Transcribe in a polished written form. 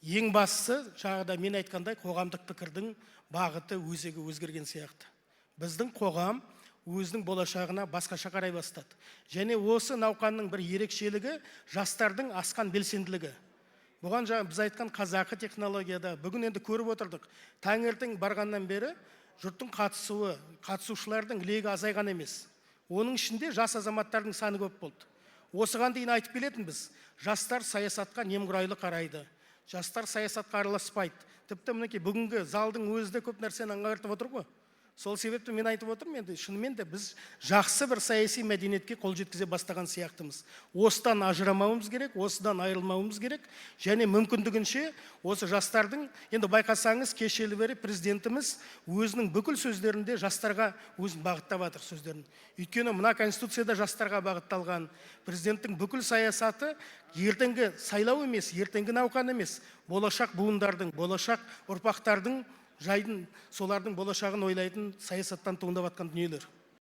ең бастысы, жаңағыда мен айтқандай, қоғамдық пікірдің бағыты өзегі өзгерген сияқты. Біздің қоғам өзінің болашағына басқаша қарай бастады. Және осы науқанның бір ерекшелігі жастардың асқан белсенділігі. Бұған жаңа біз айтқан қазақы технологияда бүгін енді көріп отырдық. Таңертең барғаннан бері жұрттың қатысушылардың легі азайған емес. Оның ішінде жас азаматтардың саны көп болды. Осыған дейін айтып келетінбіз, жастар саясатқа немқұрайлы қарайды. Жастар саясатқа араласпайды. Тіпті мінекей бүгінгі залдың өзі де көп нәрсені аңғартып отыр ғой. Сол себепті мен айтып отырмын, енді шынымен де біз жақсы бір саяси мәдениетке қол жеткізе бастаған сияқтымыз. Осыдан ажырамауымыз керек, осыдан айырылмауымыз керек, және мүмкіндігінше осы жастардың, енді байқасаңыз, кешелі бері президентіміз өзінің бүкіл сөздерінде жастарға өзін бағыттап жатыр сөздерін. Өйткені мына конституцияда жастарға бағытталған, президенттің бүкіл саясаты ертеңгі сайлау емес, ертеңгі науқан емес, болашақ буындардың, болашақ ұрпақтардың жайдың, солардың болашағын ойлайтын саясаттан туындап жатқан дүниелер.